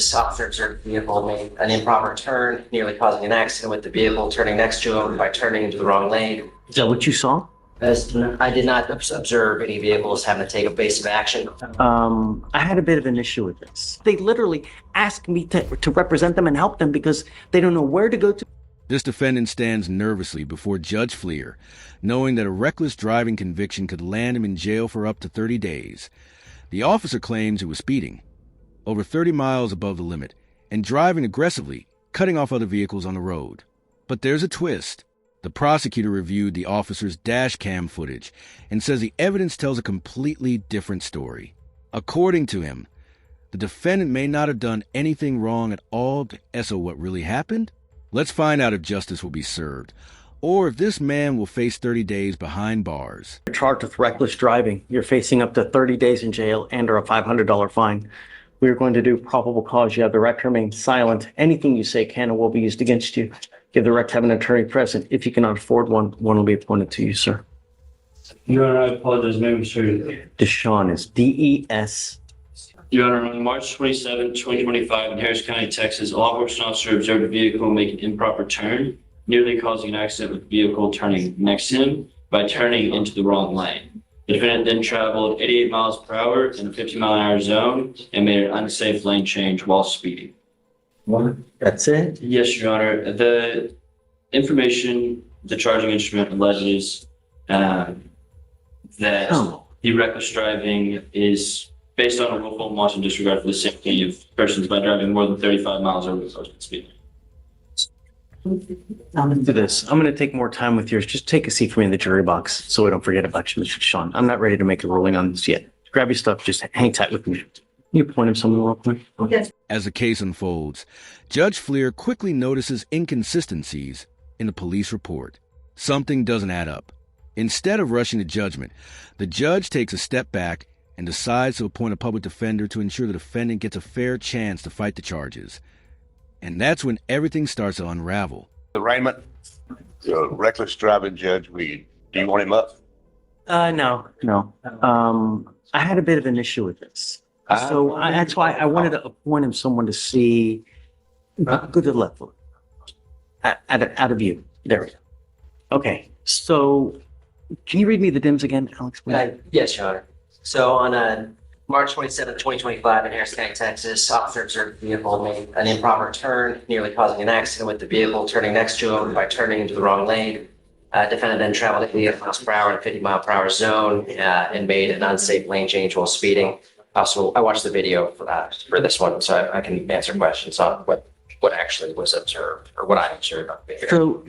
This officer observed the vehicle made an improper turn, nearly causing an accident with the vehicle turning next to him by turning into the wrong lane. Is that what you saw? I did not observe any vehicles having to take evasive action. I had a bit of an issue with this. They literally asked me to represent them and help them because they don't know where to go to. This defendant stands nervously before Judge Fleer, knowing that a reckless driving conviction could land him in jail for up to 30 days. The officer claims he was speeding, over 30 miles above the limit, and driving aggressively, cutting off other vehicles on the road. But there's a twist. The prosecutor reviewed the officer's dashcam footage and says the evidence tells a completely different story. According to him, the defendant may not have done anything wrong at all. So what really happened? Let's find out if justice will be served, or if this man will face 30 days behind bars. You're charged with reckless driving. You're facing up to 30 days in jail and/or a $500 fine. We are going to do probable cause. You have the right to remain silent. Anything you say can and will be used against you. You have the right to have an attorney present. If you cannot afford one, one will be appointed to you, sir. Your Honor, I apologize. Maybe sure. Deshaun is D-E-S. Your Honor, on March 27, 2025, in Harris County, Texas, a law enforcement officer observed a vehicle make an improper turn, nearly causing an accident with the vehicle turning next to him by turning into the wrong lane. The defendant then traveled 88 miles per hour in a 50-mile-an-hour zone and made an unsafe lane change while speeding. What? That's it? Yes, Your Honor. The information, the charging instrument alleges that the reckless driving is based on a willful and wanton disregard for the safety of persons by driving more than 35 miles over the posted speed limit. I'm going to do this. I'm going to take more time with yours. Just take a seat for me in the jury box so I don't forget about you, Mr. Deshaun. I'm not ready to make a ruling on this yet. Grab your stuff. Just hang tight with me. Can you point him something real quick? Yes. As the case unfolds, Judge Fleer quickly notices inconsistencies in the police report. Something doesn't add up. Instead of rushing to judgment, the judge takes a step back and decides to appoint a public defender to ensure the defendant gets a fair chance to fight the charges. And that's when everything starts to unravel. Raymond, the reckless driving judge, do you want him up? No. I had a bit of an issue with this. That's why I wanted to appoint him someone to see. Go to the left. Out of view. There we go. Okay. So, can you read me the DIMS again, Alex? Yes, Your Honor. So on March 27, 2025 in Harris County, Texas, officer observed the vehicle made an improper turn, nearly causing an accident with the vehicle turning next to him by turning into the wrong lane. Defendant then traveled at 88 miles per hour in a 50-mile-per-hour zone and made an unsafe lane change while speeding. Also, I watched the video for this one, so I can answer questions on what actually was observed or what I observed on video. So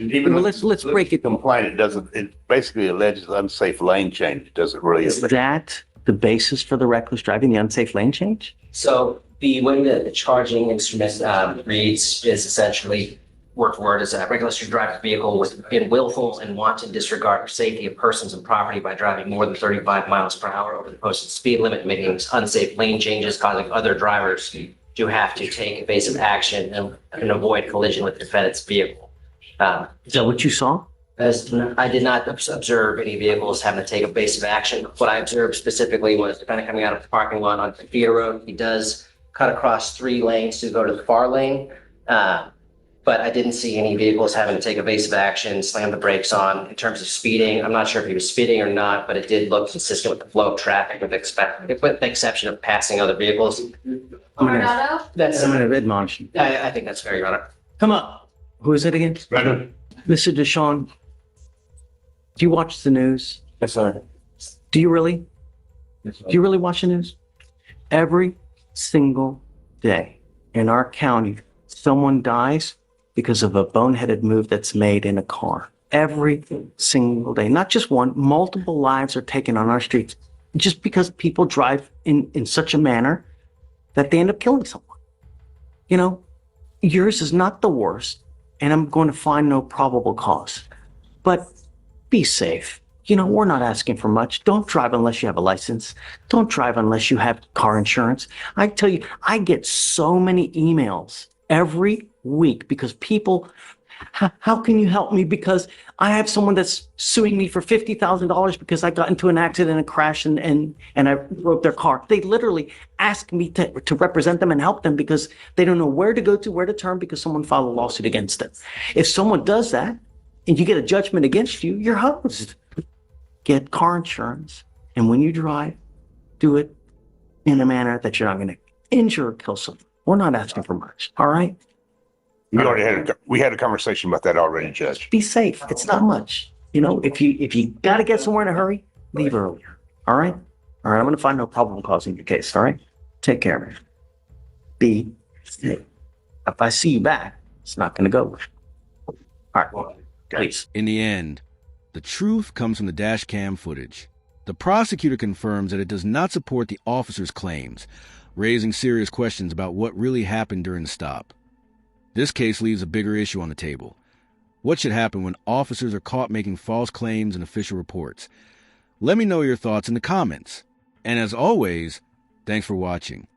let's break it. Complaint. It basically alleges unsafe lane change. It doesn't really. Is that the basis for the reckless driving, the unsafe lane change? So the way that the charging instrument reads is essentially word for word is a recklessly drive a vehicle in willful and wanton disregard for safety of persons and property by driving more than 35 miles per hour over the posted speed limit, making unsafe lane changes, causing other drivers to have to take evasive action and avoid collision with the defendant's vehicle. Is that what you saw? I did not observe any vehicles having to take evasive action. What I observed specifically was the defendant coming out of the parking lot on Theater Road. He does cut across 3 lanes to go to the far lane, but I didn't see any vehicles having to take evasive action, slam the brakes on. In terms of speeding, I'm not sure if he was speeding or not, but it did look consistent with the flow of traffic with the exception of passing other vehicles. I'm going to admonish you. I think that's fair, Your Honor. Come up. Who is it again? Brendan. Mr. Deshaun, do you watch the news? Yes, sir. Do you really? Yes, sir. Do you really watch the news? Every single day in our county, someone dies because of a boneheaded move that's made in a car. Every single day. Not just one, multiple lives are taken on our streets just because people drive in such a manner that they end up killing someone. You know, yours is not the worst, and I'm going to find no probable cause. But be safe. You know, we're not asking for much. Don't drive unless you have a license. Don't drive unless you have car insurance. I tell you, I get so many emails every week because people How can you help me? Because I have someone that's suing me for $50,000 because I got into an accident and crashed and I broke their car. They literally ask me to represent them and help them because they don't know where to go to, where to turn because someone filed a lawsuit against them. If someone does that and you get a judgment against you, you're hosed. Get car insurance. And when you drive, do it in a manner that you're not going to injure or kill someone. We're not asking for much. All right? We had a conversation about that already, Judge. Be safe. It's not much. You know, if you got to get somewhere in a hurry, leave earlier. All right? All right. I'm going to find no problem causing your case. All right? Take care, man. Be safe. If I see you back, it's not going to go. All right. Please. In the end, the truth comes from the dash cam footage. The prosecutor confirms that it does not support the officer's claims, raising serious questions about what really happened during the stop. This case leaves a bigger issue on the table. What should happen when officers are caught making false claims in official reports? Let me know your thoughts in the comments. And as always, thanks for watching.